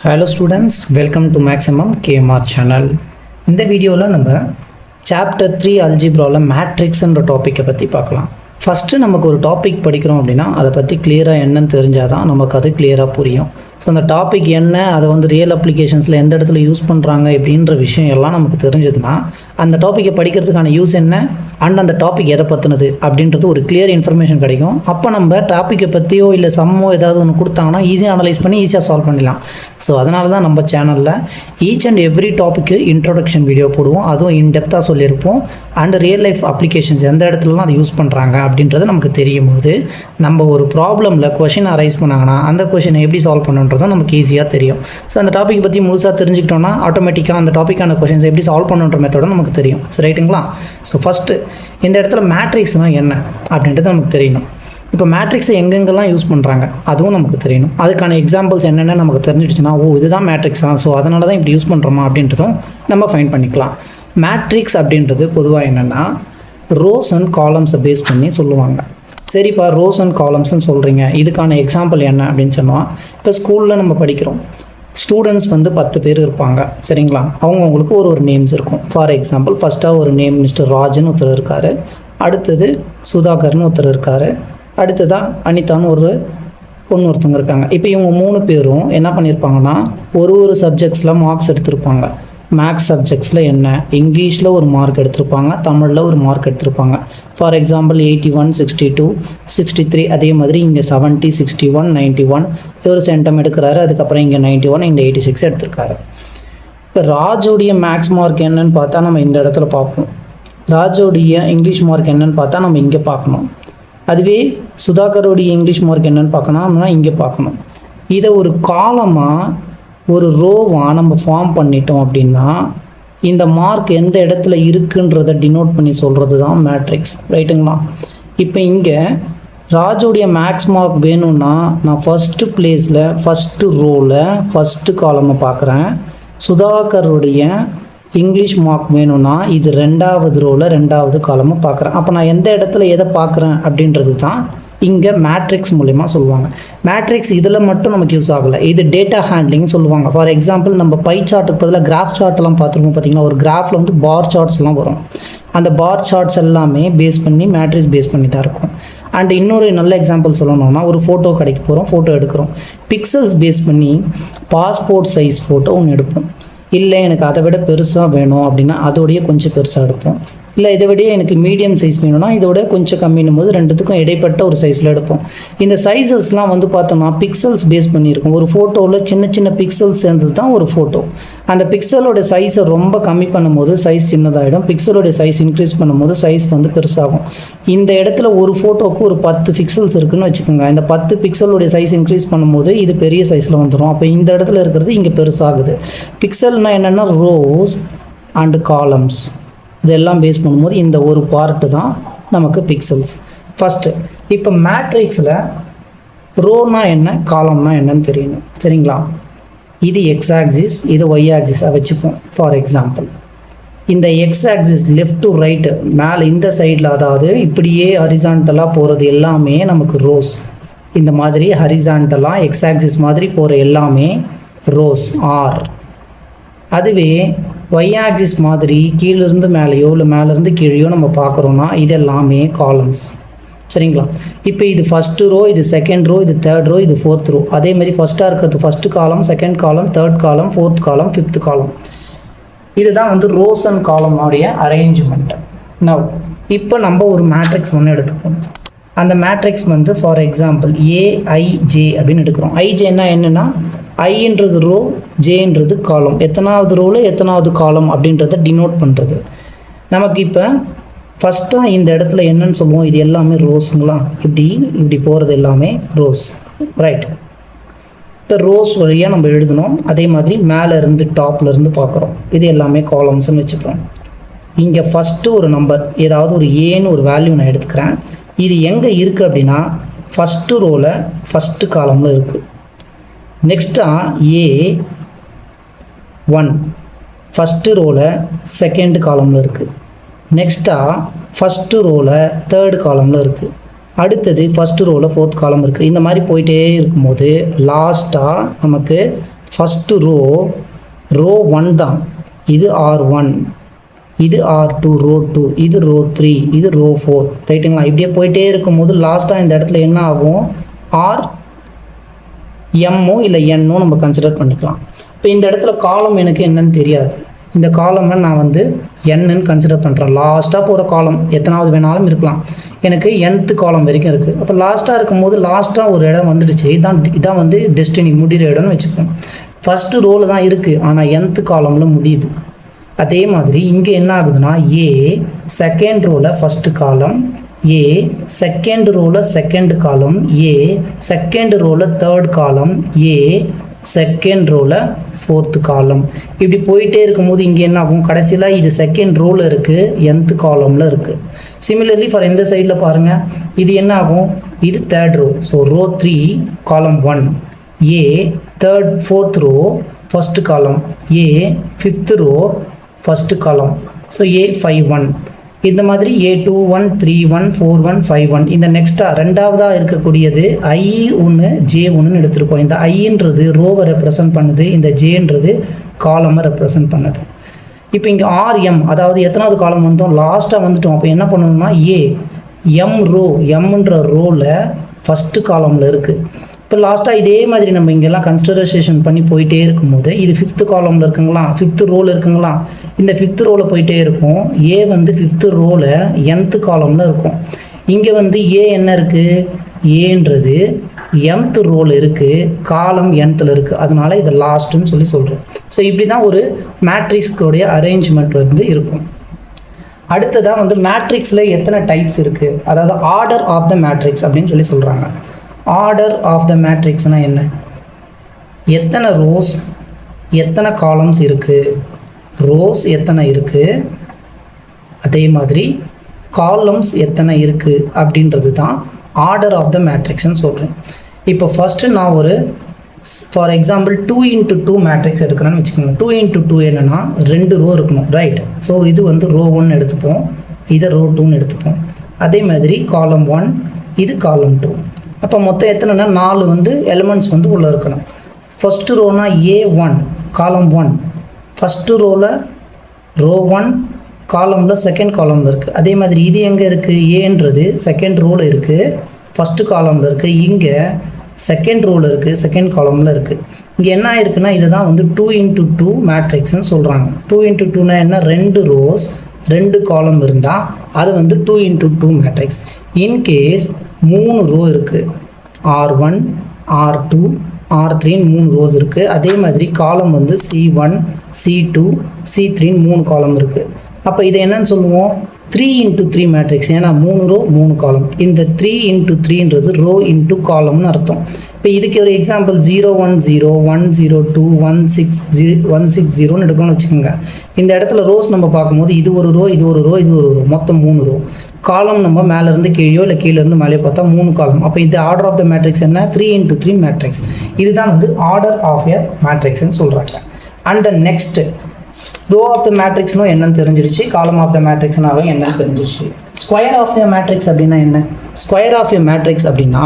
Hello students, welcome to Maximum KMR channel. இந்த வீடியோவில் நம்ம சாப்டர் 3 அல்ஜிப்ராவில் மேட்ரிக்ஸ்ன்ற டாப்பிக்கை பற்றி பார்க்கலாம். ஃபஸ்ட்டு நமக்கு ஒரு டாபிக் படிக்கிறோம் அப்படின்னா அதை பற்றி கிளியராக என்னன்னு தெரிஞ்சால் தான் நமக்கு அது கிளியராக புரியும். ஸோ அந்த டாபிக் என்ன, அதை வந்து ரியல் அப்ளிகேஷன்ஸில் எந்த இடத்துல யூஸ் பண்ணுறாங்க இப்படின்ற விஷயம் எல்லாம் நமக்கு தெரிஞ்சதுன்னா அந்த டாப்பிக்கை படிக்கிறதுக்கான யூஸ் என்ன அண்ட் அந்த டாபிக் எதை பற்றினது அப்படின்றது ஒரு கிளியர் இன்ஃபர்மேஷன் கிடைக்கும். அப்போ நம்ம டாப்பிக்கை பற்றியோ இல்லை சம்மோ ஏதாவது ஒன்று கொடுத்தாங்கன்னா ஈஸியாக அனலைஸ் பண்ணி ஈஸியாக சால்வ் பண்ணிடலாம். ஸோ அதனால தான் நம்ம சேனலில் each and every topic introduction video போடுவோம், அதுவும் இன்டெப்த்தாக சொல்லியிருப்போம். அண்ட் ரியல் லைஃப் அப்ளிகேஷன்ஸ் எந்த இடத்துலலாம் அதை யூஸ் பண்ணுறாங்க அப்படின்றது நமக்கு தெரியும் போது நம்ம ஒரு ப்ராப்ளமில் கொஷின் அரைஸ் பண்ணாங்கன்னா அந்த கொஷினை எப்படி சால்வ் பண்ணுன்றதும் நமக்கு ஈஸியாக தெரியும். ஸோ அந்த டாப்பிக் பற்றி முழுசாக தெரிஞ்சுக்கிட்டோன்னா ஆட்டோமேட்டிக்காக அந்த டாப்பிக்கான கொஷின்ஸ் எப்படி சால்வ் பண்ணுன்ற மெத்தோட நமக்கு தெரியும். சரி, ரைட்டுங்களா? ஸோ ஃபஸ்ட்டு இந்த இடத்துல மேட்ரிக்ஸ்னால் என்ன அப்படின்றது நமக்கு தெரியணும். இப்போ மேட்ரிக்ஸை எங்கெங்கெல்லாம் யூஸ் பண்ணுறாங்க அதுவும் நமக்கு தெரியணும். அதுக்கான எக்ஸாம்பிள்ஸ் என்னென்ன நமக்கு தெரிஞ்சிடுச்சுன்னா இதுதான் மேட்ரிக்ஸா, ஸோ அதனால தான் இப்படி யூஸ் பண்ணுறோமா அப்படின்றதும் நம்ம ஃபைண்ட் பண்ணிக்கலாம். மேட்ரிக்ஸ் அப்படின்றது பொதுவாக என்னென்னா ரோஸ் அண்ட் காலம்ஸை பேஸ் பண்ணி சொல்லுவாங்க. சரிப்பா, ரோஸ் அண்ட் காலம்ஸ்ன்னு சொல்கிறீங்க, இதுக்கான எக்ஸாம்பிள் என்ன அப்படின்னு சொன்னால், இப்போ ஸ்கூலில் நம்ம படிக்கிறோம், ஸ்டூடெண்ட்ஸ் வந்து 10 பேர் இருப்பாங்க. சரிங்களா? அவங்கவுங்களுக்கு ஒரு நேம்ஸ் இருக்கும். ஃபார் எக்ஸாம்பிள் ஃபஸ்ட்டாக ஒரு நேம் மிஸ்டர் ராஜன் ஒருத்தர் இருக்கார், அடுத்தது சுதாகர்னு ஒருத்தர் இருக்கார், அடுத்ததாக அனிதான்னு ஒரு பொண்ணு ஒருத்தவங்க இருக்காங்க. இப்போ இவங்க 3 பேரும் என்ன பண்ணியிருப்பாங்கன்னா ஒரு சப்ஜெக்ட்ஸில் மார்க்ஸ் எடுத்திருப்பாங்க. மேக்ஸ் சப்ஜெக்ட்ஸில் என்ன, இங்கிலீஷில் ஒரு மார்க் எடுத்திருப்பாங்க, தமிழில் ஒரு மார்க் எடுத்திருப்பாங்க. ஃபார் எக்ஸாம்பிள் 81, 62, 63, அதே மாதிரி இங்கே 70, 61, 91 ஒரு சென்டம் எடுக்கிறாரு. அதுக்கப்புறம் இங்கே 91, இங்கே 86 எடுத்திருக்காரு. இப்போ ராஜோடைய மேக்ஸ் மார்க் என்னன்னு பார்த்தா நம்ம இந்த இடத்துல பார்ப்போம். ராஜோடைய இங்கிலீஷ் மார்க் என்னன்னு பார்த்தா நம்ம இங்கே பார்க்கணும். அதுவே சுதாகரோடைய இங்கிலீஷ் மார்க் என்னன்னு பார்க்கணும்னா இங்கே பார்க்கணும். இதை ஒரு காலமாக ஒரு ரோவாக நம்ம ஃபார்ம் பண்ணிட்டோம் அப்படின்னா இந்த மார்க் எந்த இடத்துல இருக்குன்றதை டினோட் பண்ணி சொல்கிறது தான் மேட்ரிக்ஸ். ரைட்டுங்களா? இப்போ இங்கே ராஜோடைய மேக்ஸ் மார்க் வேணும்னா நான் ஃபஸ்ட்டு பிளேஸில் ஃபஸ்ட்டு ரோவில் ஃபஸ்ட்டு காலமை பார்க்குறேன். சுதாகருடைய இங்கிலீஷ் மார்க் வேணும்னா இது 2வது ரோவில் 2வது காலமை பார்க்குறேன். அப்போ நான் எந்த இடத்துல எதை பார்க்குறேன் அப்படின்றது தான் இங்கே மேட்ரிக்ஸ் மூலிமா சொல்லுவாங்க. மேட்ரிக்ஸ் இதில் மட்டும் நமக்கு யூஸ் ஆகலை, இது டேட்டா ஹேண்ட்லிங் சொல்லுவாங்க. ஃபார் எக்ஸாம்பிள் நம்ம பை சார்ட்டுக்கு பதிலாக கிராஃப் சார்ட்லாம் பார்த்துருக்கோம். பார்த்திங்கன்னா ஒரு கிராஃபில் வந்து பார் சார்ட்ஸ்லாம் வரும். அந்த பார் சார்ட்ஸ் எல்லாமே பேஸ் பண்ணி மேட்ரிக்ஸ் பேஸ் பண்ணி தான் இருக்கும். அண்ட் இன்னொரு நல்ல எக்ஸாம்பிள் சொல்லணும்னா ஒரு ஃபோட்டோ கடைக்கு போகிறோம், ஃபோட்டோ எடுக்கிறோம், பிக்சல்ஸ் பேஸ் பண்ணி பாஸ்போர்ட் சைஸ் ஃபோட்டோ ஒன்று எடுப்போம். இல்லை எனக்கு அதை விட பெருசாக வேணும் அப்படின்னா அதோடைய கொஞ்சம் பெருசாக எடுப்போம். இல்லை இதை விட எனக்கு மீடியம் சைஸ் வேணும்னா இதோட கொஞ்சம் கம்மினும் போது ரெண்டுத்துக்கும் இடைப்பட்ட ஒரு சைஸில் எடுப்போம். இந்த சைஸஸ்லாம் வந்து பார்த்தோம்னா பிக்சல்ஸ் பேஸ் பண்ணியிருக்கும். ஒரு ஃபோட்டோவில் சின்ன சின்ன பிக்சல்ஸ் சேர்ந்தது தான் ஒரு ஃபோட்டோ. அந்த பிக்சலோட சைஸை ரொம்ப கம்மி பண்ணும்போது சைஸ் சின்னதாகிடும், பிக்சலோட சைஸ் இன்க்ரீஸ் பண்ணும்போது சைஸ் வந்து பெருசாகும். இந்த இடத்துல ஒரு ஃபோட்டோவுக்கு ஒரு 10 பிக்சல்ஸ் இருக்குதுன்னு வச்சுக்கோங்க. இந்த 10 பிக்சலோடைய சைஸ் இன்க்ரீஸ் பண்ணும்போது இது பெரிய சைஸில் வந்துடும். அப்போ இந்த இடத்துல இருக்கிறது இங்கே பெருசாகுது. பிக்சல்னால் என்னென்னா ரோஸ் அண்டு காலம்ஸ் இதெல்லாம் பேஸ் பண்ணும்போது இந்த ஒரு பார்ட்டு தான் நமக்கு பிக்சல்ஸ். ஃபஸ்ட்டு இப்போ மேட்ரிக்ஸில் ரோனா என்ன காலம்னா என்னன்னு தெரியணும். சரிங்களா? இது எக்ஸ் ஆக்சிஸ், இது ஒய் ஆக்சிஸாக வச்சுப்போம். ஃபார் எக்ஸாம்பிள் இந்த X axis left to right மேலே இந்த சைடில், அதாவது இப்படியே ஹரிசான்டலாக போகிறது எல்லாமே நமக்கு ரோஸ். இந்த மாதிரி ஹரிசான்டலாக எக்ஸ் ஆக்சிஸ் மாதிரி போகிற எல்லாமே ரோஸ் ஆர். அதுவே ஒய் ஆக்சிஸ் மாதிரி கீழிருந்து மேலேயோ இல்லை மேலேருந்து கீழேயோ நம்ம பார்க்குறோன்னா இது எல்லாமே காலம்ஸ். சரிங்களா? இப்போ இது ஃபஸ்ட்டு ரோ, இது செகண்ட் ரோ, இது தேர்ட் ரோ, இது ஃபோர்த் ரோ. அதேமாதிரி ஃபஸ்ட்டாக இருக்கிறது ஃபஸ்ட்டு காலம், செகண்ட் காலம், தேர்ட் காலம், ஃபோர்த் காலம், ஃபிஃப்த் காலம். இதுதான் வந்து ரோஸ் அண்ட் காலமுடைய அரேஞ்ச்மெண்ட். நவ் இப்போ நம்ம ஒரு மேட்ரிக்ஸ் ஒன்று எடுத்துப்போம். அந்த மேட்ரிக்ஸ் வந்து ஃபார் எக்ஸாம்பிள் ஏஐஜே அப்படின்னு எடுக்கிறோம். ஐஜேன்னா என்னென்னா ஐன்றது ரோ, ஜேன்றது காலம். எத்தனாவது ரோவில் எத்தனாவது காலம் அப்படின்றத டினோட் பண்ணுறது. நமக்கு இப்போ ஃபஸ்ட்டாக இந்த இடத்துல என்னன்னு சொல்லுவோம், இது எல்லாமே ரோஸுங்களா, இப்படி போகிறது எல்லாமே ரோஸ். ரைட்? இப்போ ரோஸ் வழியாக நம்ம எழுதணும். அதே மாதிரி மேலேருந்து டாப்லேருந்து பார்க்குறோம், இது எல்லாமே காலம்ஸ்ன்னு வச்சுப்போம். இங்கே ஃபஸ்ட்டு ஒரு நம்பர் ஏதாவது ஒரு ஏன்னு ஒரு வேல்யூ நான் எடுத்துக்கிறேன். இது எங்கே இருக்குது அப்படின்னா ஃபஸ்ட்டு ரோவில் ஃபஸ்ட்டு காலமில் இருக்குது. நெக்ஸ்ட்டாக A1 ஃபஸ்ட்டு ரோவில் செகண்ட் காலமில் இருக்குது. நெக்ஸ்ட்டாக ஃபஸ்ட்டு ரோவில் தேர்டு காலமில் இருக்குது. அடுத்தது ஃபஸ்ட்டு ரோவில் ஃபோர்த் காலம் இருக்குது. இந்த மாதிரி போயிட்டே இருக்கும்போது லாஸ்ட்டாக நமக்கு ஃபஸ்ட்டு ரோ 1 தான், இது R1, இது R2, ரோ 2, இது ரோ 3, இது ரோ 4, ரைட்டுங்களா? இப்படியே போயிட்டே இருக்கும்போது லாஸ்ட்டாக இந்த இடத்துல என்ன ஆகும், ஆர் எம்மோ இல்லை என்னோ நம்ம கன்சிடர் பண்ணிக்கலாம். இப்போ இந்த இடத்துல காலம் எனக்கு என்னன்னு தெரியாது, இந்த காலமை நான் வந்து என்னன்னு கன்சிடர் பண்ணுறேன். லாஸ்ட்டாக போகிற காலம் எத்தனாவது வேணாலும் இருக்கலாம், எனக்கு nth காலம் வரைக்கும் இருக்குது. அப்போ லாஸ்ட்டாக இருக்கும்போது லாஸ்ட்டாக ஒரு இடம் வந்துடுச்சு, இதான் வந்து டெஸ்டினி முடிகிற இடம்னு வச்சுப்போம். ஃபஸ்ட்டு ரோவில் தான் இருக்குது, ஆனால் nth காலமில் முடியுது. அதே மாதிரி இங்கே என்ன ஆகுதுன்னா, ஏ செகண்ட் ரோவில் ஃபஸ்ட்டு காலம், ஏ செகண்ட் ரோவில் செகண்ட் காலம், ஏ செகண்ட் ரோவில் தேர்ட் காலம், ஏ செகண்ட் ரோவில் ஃபோர்த்து காலம். இப்படி போயிட்டே இருக்கும்போது இங்கே என்ன ஆகும், கடைசியில் இது செகண்ட் ரோவில் இருக்குது, nth காலமில் இருக்குது. சிமிலர்லி ஃபார் இந்த சைடில் பாருங்கள், இது என்ன ஆகும், இது தேர்ட் ரோ. ஸோ ரோ 3 காலம் 1, ஏ fourth row first column, a fifth row first column. So a 5-1, இந்த மாதிரி A21, 3-1, 4-1, 5-1. இந்த நெக்ஸ்ட்டாக ரெண்டாவதாக இருக்கக்கூடியது I1, J1 எடுத்திருக்கோம். இந்த ஐன்றது ரோவை ரெப்ரசன்ட் பண்ணுது, இந்த ஜேன்றது காலமை ரெப்ரசன்ட் பண்ணுது. இப்போ இங்கே RM, அதாவது எத்தனாவது காலம் வந்தோம், லாஸ்ட்டாக வந்துட்டோம். அப்போ என்ன பண்ணணும்னா, எம்ன்ற ரோவில் ஃபஸ்ட்டு காலமில் இருக்குது. இப்போ லாஸ்ட்டாக இதே மாதிரி நம்ம இங்கெல்லாம் கன்சிடரேஷன் பண்ணி போயிட்டே இருக்கும்போது இது 5th காலமில் இருக்குங்களா, 5th ரோவில் இருக்குங்களா, இந்த 5th ரோவில் போயிட்டே இருக்கும். ஏ வந்து 5th ரோவில் nth காலமில் இருக்கும். இங்கே வந்து ஏ என்ன இருக்குது, ஏன்றது mth ரோவில் இருக்குது, காலம் nthல இருக்குது, அதனால இதை லாஸ்ட்டுன்னு சொல்கிறோம். ஸோ இப்படி தான் ஒரு மேட்ரிக்ஸ்கோடைய அரேஞ்ச்மெண்ட் வந்து இருக்கும். அடுத்ததாக வந்து மேட்ரிக்ஸில் எத்தனை டைப்ஸ் இருக்குது, அதாவது ஆர்டர் ஆஃப் த மேட்ரிக்ஸ் அப்படின்னு சொல்கிறாங்க. ஆர்டர் ஆஃப் த மேட்ரிக்ஸ்னால் என்ன, எத்தனை ரோஸ் எத்தனை காலம்ஸ் இருக்குது, ரோஸ் எத்தனை இருக்குது, அதே மாதிரி காலம்ஸ் எத்தனை இருக்குது அப்படின்றது தான் ஆர்டர் ஆஃப் த மேட்ரிக்ஸ்ன்னு சொல்கிறேன். இப்போ ஃபஸ்ட்டு நான் ஒரு ஃபார் எக்ஸாம்பிள் 2x2 மேட்ரிக்ஸ் எடுக்கிறேன்னு வச்சுக்கோங்க. 2x2 என்னென்னா 2 ரோ இருக்கணும், ரைட்? ஸோ இது வந்து ரோ 1 எடுத்துப்போம், இதை ரோ 2ன்னு எடுத்துப்போம். அதே மாதிரி காலம் 1, இது காலம் 2. அப்போ மொத்தம் எத்தனைனா 4 வந்து எலிமெண்ட்ஸ் வந்து உள்ளே இருக்கணும். ஃபஸ்ட்டு ரோனா A1 காலம் 1, ஃபஸ்ட்டு ரோவில் ரோ 1 காலமில் செகண்ட் காலமில் இருக்குது. அதே மாதிரி இது எங்கே இருக்குது, ஏன்றது செகண்ட் ரோவில் இருக்குது, ஃபஸ்ட்டு காலமில் இருக்குது, இங்கே செகண்ட் ரோவில் இருக்குது, செகண்ட் காலமில் இருக்குது. இங்கே என்ன ஆயிருக்குன்னா, இது தான் வந்து 2x2 மேட்ரிக்ஸ்ன்னு சொல்கிறாங்க. 2x2னா என்ன, 2 ரோஸ் 2 காலம் இருந்தால் அது வந்து 2x2 மேட்ரிக்ஸ். இன்கேஸ் 3 ரோ இருக்குது, R1, R2, R3 3 ரோஸ் இருக்குது. அதே மாதிரி காலம் வந்து C1, C2, C3 3 காலம் இருக்குது. அப்போ இதை என்னன்னு சொல்லுவோம், 3x3 மேட்ரிக்ஸ். ஏன்னா 3 ரோ 3 காலம். இந்த 3x3ன்றது ரோ இன்ட்டு காலம்னு அர்த்தம். இப்போ இதுக்கு ஒரு எக்ஸாம்பிள் 010, 102, 160ன்னு எடுக்கணும்னு வச்சுக்கோங்க. இந்த இடத்துல ரோஸ் நம்ம பார்க்கும்போது இது ஒரு ரோ, இது ஒரு ரோ, இது ஒரு ரோ, மொத்தம் 3 ரோ. காலம் நம்ம மேலேருந்து கீழே இல்லை கீழேருந்து மேலே பார்த்தா 3 காலம். அப்போ இந்த ஆர்டர் ஆஃப் த மேட்ரிக்ஸ் என்ன, 3x3 மேட்ரிக்ஸ். இதுதான் வந்து ஆர்டர் ஆஃப் எ மேட்ரிக்ஸ்ன்னு சொல்கிறாங்க. And then next row of the மேட்ரிக்ஸ்னும் என்னன்னு தெரிஞ்சிருச்சு, காலம் ஆஃப் த மேட்ரிக்ஸ்னாலும் என்னன்னு தெரிஞ்சிருச்சு. ஸ்கொயர் ஆஃப் எ மேட்ரிக்ஸ் அப்படின்னா என்ன, ஸ்கொயர் ஆஃப் எ மேட்ரிக்ஸ் அப்படின்னா,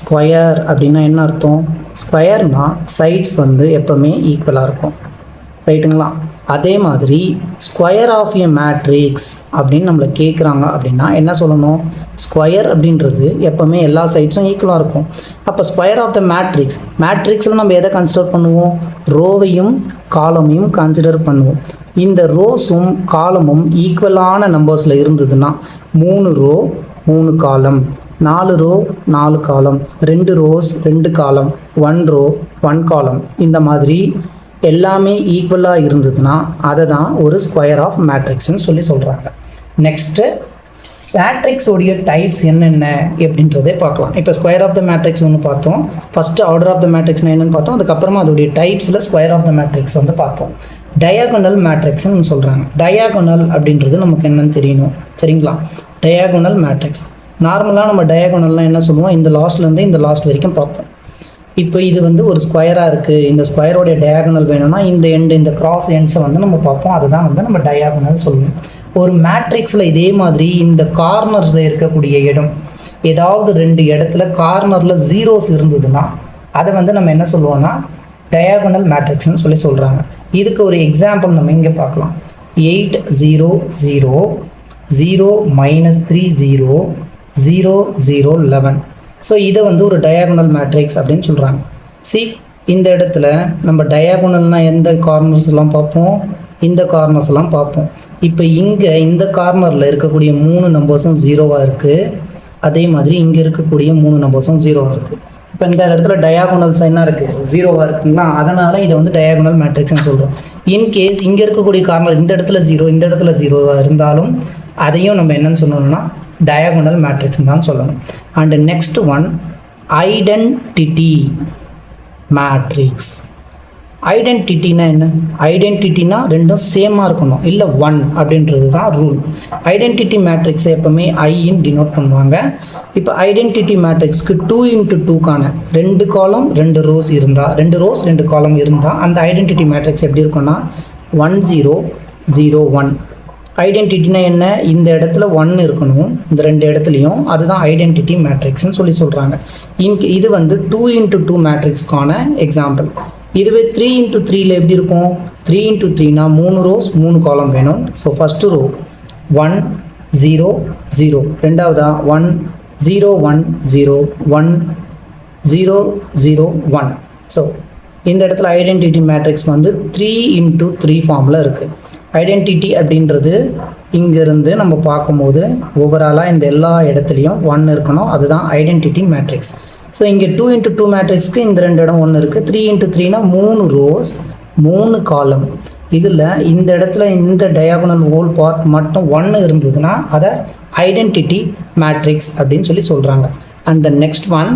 ஸ்கொயர் அப்படின்னா என்ன அர்த்தம், ஸ்கொயர்னால் சைட்ஸ் வந்து எப்போவுமே ஈக்குவலாக இருக்கும், ரைட்டுங்களா? அதே மாதிரி ஸ்கொயர் ஆஃப் எ மேட்ரிக்ஸ் அப்படின்னு நம்மளை கேட்குறாங்க அப்படின்னா என்ன சொல்லணும், ஸ்கொயர் அப்படின்றது எப்போவுமே எல்லா சைட்ஸும் ஈக்குவலாக இருக்கும். அப்போ ஸ்கொயர் ஆஃப் த மேட்ரிக்ஸில் நம்ம எதை கன்சிடர் பண்ணுவோம், ரோவையும் காலமையும் கன்சிடர் பண்ணுவோம். இந்த ரோஸும் காலமும் ஈக்குவலான நம்பர்ஸில் இருந்ததுன்னா 3 ரோ 3 காலம், 4 ரோ 4 காலம், 2 ரோஸ் 2 காலம், 1 ரோ 1 காலம், இந்த மாதிரி எல்லாமே ஈக்குவலாக இருந்ததுன்னா அதை தான் ஒரு ஸ்கொயர் ஆஃப் மேட்ரிக்ஸ்ன்னு சொல்கிறாங்க. நெக்ஸ்ட்டு மேட்ரிக்ஸோடைய டைப்ஸ் என்னென்ன அப்படின்றதே பார்க்கலாம். இப்போ ஸ்கொயர் ஆஃப் த மேட்ரிக்ஸ் ஒன்று பார்த்தோம், ஃபஸ்ட்டு ஆர்டர் ஆஃப் த மேட்ரிக்ஸ்னால் என்னென்னு பார்த்தோம், அதுக்கப்புறமா அதோடைய டைப்ஸில் ஸ்கொயர் ஆஃப் த மேட்ரிக்ஸ் வந்து பார்த்தோம். டயாகோனல் மேட்ரிக்ஸ்ன்னு சொல்கிறாங்க. டயாகோனல் அப்படின்றது நமக்கு என்னென்னு தெரியணும், சரிங்களா? டயாகோனல் மேட்ரிக்ஸ் நார்மலாக நம்ம டயாகோனல்லாம் என்ன சொல்லுவோம், இந்த லாஸ்ட்லேருந்து இந்த லாஸ்ட் வரைக்கும் பார்ப்போம். இப்போ இது வந்து ஒரு ஸ்கொயராக இருக்குது, இந்த ஸ்கொயரோடைய டயாகோனல் வேணும்னா இந்த இந்த கிராஸ் எண்ட்ஸை வந்து நம்ம பார்ப்போம், அதுதான் வந்து நம்ம டயாகோனல் சொல்லுவோம். ஒரு மேட்ரிக்ஸில் இதே மாதிரி இந்த கார்னர்ஸில் இருக்கக்கூடிய இடம், ஏதாவது 2 இடத்துல கார்னரில் ஜீரோஸ் இருந்ததுன்னா அதை வந்து நம்ம என்ன சொல்லுவோம்னா டயாகோனல் மேட்ரிக்ஸ்னு சொல்கிறாங்க. இதுக்கு ஒரு எக்ஸாம்பிள் நம்ம இங்கே பார்க்கலாம். 8 0 0 0 -3 0 0 0 11. ஸோ இதை வந்து ஒரு டயாகோனல் மேட்ரிக்ஸ் அப்படின்னு சொல்கிறாங்க. இந்த இடத்துல நம்ம டயாகோனல்னால் எந்த கார்னர்ஸ்லாம் பார்ப்போம், இந்த கார்னர்ஸ்லாம் பார்ப்போம். இப்போ இங்கே இந்த கார்னரில் இருக்கக்கூடிய 3 நம்பர்ஸும் 0வாக இருக்குது. அதே மாதிரி இங்கே இருக்கக்கூடிய 3 நம்பர்ஸும் 0வாக இருக்குது. இப்போ இந்த இடத்துல டயாகோனல்ஸ் என்ன இருக்குது, 0வாக இருக்குங்களா, அதனால் இதை வந்து டயாகோனல் மேட்ரிக்ஸ்னு சொல்கிறோம். இன்கேஸ் இங்கே இருக்கக்கூடிய கார்னர் இந்த இடத்துல 0 இந்த இடத்துல 0வாக இருந்தாலும் அதையும் நம்ம என்னன்னு சொல்லணும்னா டயாகோனல் மேட்ரிக்ஸ்னு தான் சொல்லணும். And next one identity matrix. ஐடென்டிட்டினா என்ன? ஐடென்டிட்டினா ரெண்டும் சேமாக இருக்கணும், இல்லை 1 அப்படின்றது தான் ரூல். ஐடென்டிட்டி மேட்ரிக்ஸ் எப்போவுமே ஐன்னு டினோட் பண்ணுவாங்க. இப்போ ஐடென்டிட்டி மேட்ரிக்ஸ்க்கு 2 × 2க்கான 2 காலம் 2 ரோஸ் இருந்தால், 2 ரோஸ் 2 காலம் இருந்தால் அந்த ஐடென்டிட்டி மேட்ரிக்ஸ் எப்படி இருக்குன்னா 1 0 0 1. ஐடென்டிட்டினா என்ன? இந்த இடத்துல 1 இருக்கணும், இந்த 2 இடத்துலையும். அதுதான் ஐடென்டிட்டி மேட்ரிக்ஸ்னு சொல்கிறாங்க. இது வந்து 2 × 2 மேட்ரிக்ஸ்க்கான எக்ஸாம்பிள். இதுவே 3 × 3ல் எப்படி இருக்கும்? 3 × 3னா 3 ரோஸ் 3 காலம் வேணும். ஸோ ஃபஸ்ட்டு ரோ 1 0 0, ரெண்டாவதா 1 0 1 0 1 0 0 1. ஸோ இந்த இடத்துல ஐடென்டிட்டி மேட்ரிக்ஸ் வந்து 3 × 3 ஃபார்மில் இருக்குது. ஐடென்டிட்டி அப்படின்றது இங்கேருந்து நம்ம பார்க்கும்போது ஓவராலாக இந்த எல்லா இடத்துலையும் 1 இருக்கணும், அதுதான் ஐடென்டிட்டி மேட்ரிக்ஸ். ஸோ இங்கே 2 × 2 மேட்ரிக்ஸ்க்கு இந்த 2 இடம் 1 இருக்குது. 3 × 3னா 3 ரோஸ் 3 காலம். இதில் இந்த இடத்துல இந்த டயாகோனல் ஹோல் பார்ட் மட்டும் 1 இருந்ததுன்னா அதை ஐடென்டிட்டி மேட்ரிக்ஸ் அப்படின்னு சொல்கிறாங்க. And the next one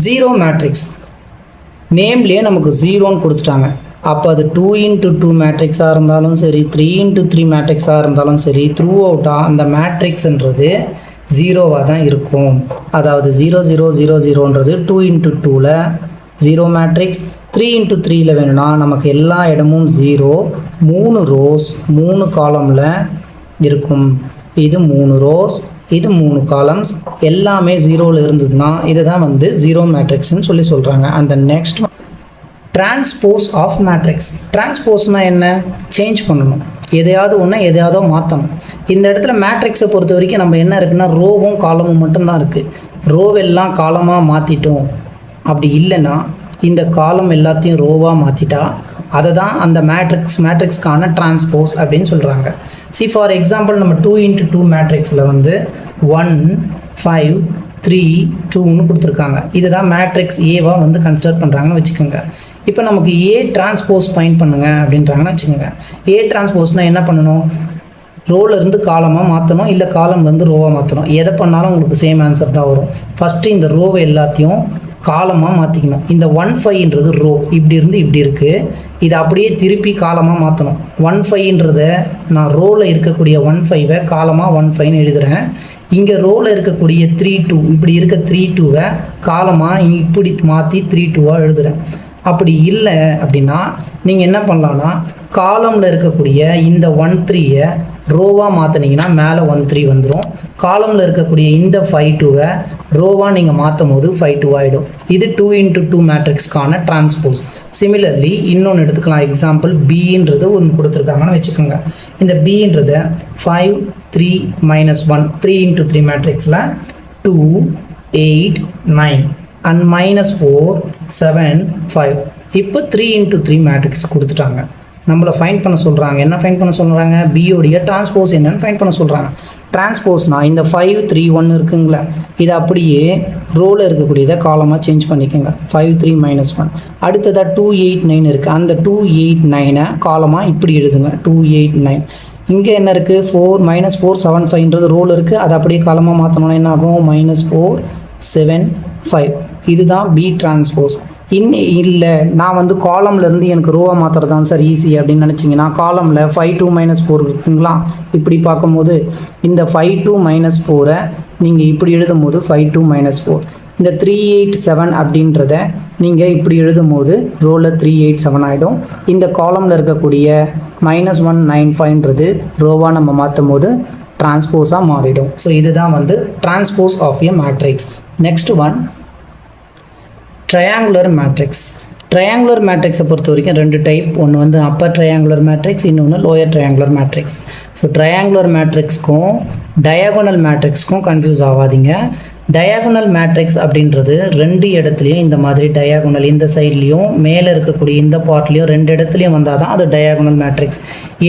0 matrix. நேம்லேயே நமக்கு 0ன்னு கொடுத்துட்டாங்க. அப்போ அது 2 × 2 மேட்ரிக்ஸாக இருந்தாலும் சரி, 3 × 3 மேட்ரிக்ஸாக இருந்தாலும் சரி, த்ரூ அவுட்டாக அந்த மேட்ரிக்ஸ்ன்றது 0வாக தான் இருக்கும். அதாவது 0 0 0 0ன்றது 2 × 2ல் 0 மேட்ரிக்ஸ். 3 × 3ல் வேணும்னா நமக்கு எல்லா இடமும் 0, 3 ரோஸ் 3 காலமில் இருக்கும். இது 3 ரோஸ், இது 3 காலம்ஸ், எல்லாமே 0ல் இருந்ததுன்னா இதை தான் வந்து 0 மேட்ரிக்ஸ்ன்னு சொல்கிறாங்க. அந்த நெக்ஸ்ட் டிரான்ஸ்போஸ் ஆஃப் மேட்ரிக்ஸ். டிரான்ஸ்போஸ்னால் என்ன? சேஞ்ச் பண்ணணும், எதையாவது ஒன்று எதையாவது மாற்றணும். இந்த இடத்துல மேட்ரிக்ஸை பொறுத்த வரைக்கும் நம்ம என்ன இருக்குன்னா ரோவும் காலமும் மட்டும்தான் இருக்குது. ரோவெல்லாம் காலமாக மாற்றிட்டோம். அப்படி இல்லைன்னா இந்த காலம் எல்லாத்தையும் ரோவாக மாற்றிட்டா அதை தான் அந்த மேட்ரிக்ஸ்க்கான டிரான்ஸ்போஸ் அப்படின்னு சொல்கிறாங்க. ஃபார் எக்ஸாம்பிள் நம்ம 2 × 2 மேட்ரிக்ஸில் வந்து 1 5 3 2ன்னு கொடுத்துருக்காங்க. இதுதான் மேட்ரிக்ஸ் ஏவாக வந்து கன்சிடர் பண்ணுறாங்கன்னு வச்சுக்கோங்க. இப்போ நமக்கு ஏ டிரான்ஸ்போஸ் ஃபைண்ட் பண்ணுங்க அப்படின்றாங்கன்னு வச்சுக்கோங்க. ஏ டிரான்ஸ்போஸ்னால் என்ன பண்ணணும்? ரோலேருந்து காலமாக மாற்றணும், இல்லை காலம்லேருந்து ரோவாக மாற்றணும். எதை பண்ணாலும் உங்களுக்கு சேம் ஆன்சர் தான் வரும். ஃபஸ்ட்டு இந்த ரோவை எல்லாத்தையும் காலமாக மாற்றிக்கணும். இந்த 1 5ன்றது ரோ இப்படி இருந்து இப்படி இருக்குது, இதை அப்படியே திருப்பி காலமாக மாற்றணும். 1 5ன்றதை நான் ரோவில் இருக்கக்கூடிய 1 5ஐ காலமாக 1 5ன்னு எழுதுகிறேன். இங்கே ரோவில் இருக்கக்கூடிய 3 2 இப்படி இருக்க 3 2வை காலமாக இப்படி மாற்றி 3 2வாக எழுதுகிறேன். அப்படி இல்லை அப்படின்னா நீங்கள் என்ன பண்ணலான்னா காலமில் இருக்கக்கூடிய இந்த 1 3ஐ ரோவாக மாற்றினீங்கன்னா மேலே 1 3 வந்துடும். காலமில் இருக்கக்கூடிய இந்த 5 2வை ரோவாக நீங்கள் மாற்றும் போது 5 2 ஆகிடும். இது 2 × 2 மேட்ரிக்ஸ்க்கான டிரான்ஸ்போஸ். சிமிலர்லி இன்னொன்று எடுத்துக்கலாம். எக்ஸாம்பிள் பின்றது ஒன்று கொடுத்துருக்காங்கன்னு வச்சுக்கோங்க. இந்த பின்றத 5 3 -1 3 × 3 மேட்ரிக்ஸில் 2 8 9 அண்ட் -4 7 5. இப்போ 3 × 3 மேட்ரிக்ஸ் கொடுத்துட்டாங்க. நம்மளை ஃபைண்ட் பண்ண சொல்கிறாங்க. என்ன ஃபைண்ட் பண்ண சொல்கிறாங்க? பியோடைய டிரான்ஸ்போஸ் என்னன்னு ஃபைண்ட் பண்ண சொல்கிறாங்க. டிரான்ஸ்போஸ்னால் இந்த 5 3 1 இருக்குங்களா, இதை அப்படியே ரோவில் இருக்கக்கூடியதை காலமாக சேஞ்ச் பண்ணிக்கோங்க. 5 3 -1. அடுத்ததாக 2 8 9 இருக்குது. அந்த 2 8 9ஐ காலமாக இப்படி எழுதுங்க. 2 8 9. இங்கே என்ன இருக்குது? 4 -4 7 5ன்றது ரோல் இருக்குது. அதை அப்படியே காலமாக மாற்றணும்னா என்ன ஆகும்? -4 7 5. இதுதான் பி டிரான்ஸ்போஸ். இல்லை நான் வந்து காலம்லேருந்து எனக்கு ரோவாக மாற்றுறது தான் சார் ஈஸி அப்படின்னு நினச்சிங்கன்னா காலமில் 5 2 -4 இருக்குங்களா, இப்படி பார்க்கும்போது இந்த 5 2 -4ஐ நீங்கள் இப்படி எழுதும் போது 5 2 -4. இந்த 3 8 7 அப்படின்றத நீங்கள் இப்படி எழுதும் போது ரோவில் 3 8 7 ஆகிடும். இந்த காலமில் இருக்கக்கூடிய -1 9 5ன்றது ரோவாக நம்ம மாற்றும் போது டிரான்ஸ்போஸாக மாறிடும். ஸோ இதுதான் வந்து transpose of a matrix. Next one triangular matrix. Triangular மேட்ரிக்ஸை பொறுத்த வரைக்கும் 2 டைப். ஒன்று வந்து அப்பர் ட்ரையாங்குலர் மேட்ரிக்ஸ், இன்னொன்று lower triangular matrix. So triangular மேட்ரிக்ஸ்க்கும் டயாகோனல் மேட்ரிக்ஸ்க்கும் கன்ஃபியூஸ் ஆகாதீங்க. டயாகோனல் மேட்ரிக்ஸ் அப்படின்றது 2 இடத்துலையும் இந்த மாதிரி டயாகோனல், இந்த சைட்லேயும் மேலே இருக்கக்கூடிய இந்த பார்ட்லேயும் 2 இடத்துலையும் வந்தால் தான் அது டயாகோனல் மேட்ரிக்ஸ்.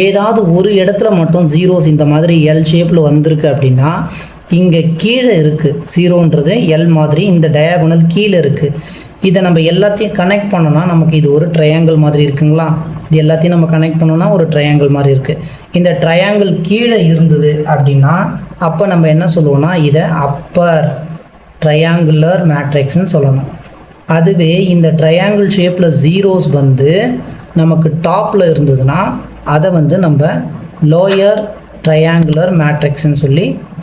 ஏதாவது ஒரு இடத்துல மட்டும் ஜீரோஸ் இந்த மாதிரி எல் ஷேப்பில் வந்திருக்கு அப்படின்னா இங்கே கீழே இருக்குது. ஜீரோன்றது எல் மாதிரி இந்த டயாகோனல் கீழே இருக்குது. இதை நம்ம எல்லாத்தையும் கனெக்ட் பண்ணோன்னா நமக்கு இது ஒரு ட்ரையாங்கிள் மாதிரி இருக்குங்களா? இது எல்லாத்தையும் நம்ம கனெக்ட் பண்ணோன்னா ஒரு ட்ரையாங்கிள் மாதிரி இருக்குது. இந்த ட்ரையாங்கிள் கீழே இருந்தது அப்படின்னா அப்போ நம்ம என்ன சொல்லுவோம்னா இதை அப்பர் ட்ரையாங்குலர் மேட்ரிக்ஸ்ன்னு சொல்லணும். அதுவே இந்த ட்ரையாங்கிள் ஷேப்பில் ஜீரோஸ் வந்து நமக்கு டாப்பில் இருந்ததுன்னா அதை வந்து நம்ம லோயர் ட்ரையாங்குலர் மேட்ரிக்ஸ்ன்னு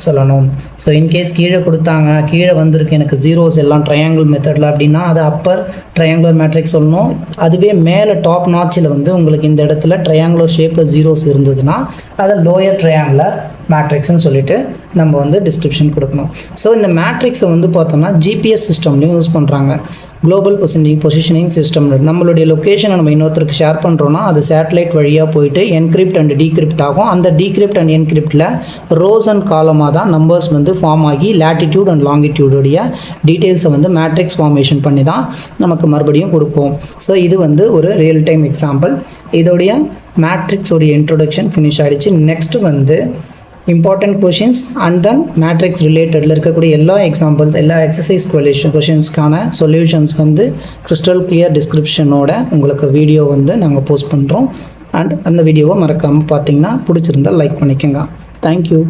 சொல்லணும். ஸோ இன்கேஸ் கீழே கொடுத்தாங்க, கீழே வந்திருக்கு எனக்கு ஜீரோஸ் எல்லாம் ட்ரையாங்கிள் மெத்தடில் அப்படின்னா அது அப்பர் ட்ரையாங்குலர் மேட்ரிக்ஸ் சொல்லணும். அதுவே மேலே டாப் நாட்சில் வந்து உங்களுக்கு இந்த இடத்துல ட்ரையாங்குலர் ஷேப்பில் ஜீரோஸ் இருந்ததுன்னா அதை லோயர் ட்ரையாங்குலர் மேட்ரிக்ஸ்ன்னு சொல்லிட்டு நம்ம வந்து டிஸ்கிரிப்ஷன் கொடுக்கணும். ஸோ இந்த மேட்ரிக்ஸை வந்து பார்த்தோம்னா ஜிபிஎஸ் சிஸ்டம்லேயும் யூஸ் பண்ணுறாங்க. Global positioning system. நம்மளுடைய லொக்கேஷனை நம்ம இன்னொருத்தருக்கு ஷேர் பண்ணுறோன்னா அது சேட்டலைட் வழியாக போயிட்டு என்கிரிப்ட் அண்ட் டீக்ரிப்ட் ஆகும். அந்த டீக்ரிப்ட் அண்ட் என்கிரிப்டில் ரோஸ் அண்ட் காலமாக தான் நம்பர்ஸ் வந்து ஃபார்ம் ஆகி லேட்டிடியூட் அண்ட் லாங்கிடியூடைய டீட்டெயில்ஸை வந்து மேட்ரிக்ஸ் ஃபார்மேஷன் பண்ணி தான் நமக்கு மறுபடியும் கொடுக்கும். ஸோ இது வந்து ஒரு ரியல் டைம் எக்ஸாம்பிள். இதோடைய மேட்ரிக்ஸோடைய இன்ட்ரொடக்ஷன் ஃபினிஷ் ஆகிடுச்சு. நெக்ஸ்ட்டு வந்து important questions and then matrix ரிலேட்டடில் இருக்கக்கூடிய எல்லா எக்ஸாம்பிள்ஸ், எல்லா எக்ஸசைஸ் கொஷின்ஸ்க்கான சொல்யூஷன்ஸ் வந்து கிறிஸ்டல் கிளியர் டிஸ்கிரிப்ஷனோட உங்களுக்கு வீடியோ வந்து நாங்கள் போஸ்ட் பண்ணுறோம். அண்ட் அந்த வீடியோவை மறக்காமல் பார்த்தீங்கன்னா பிடிச்சிருந்தால் லைக் பண்ணிக்கோங்க. தேங்க்யூ.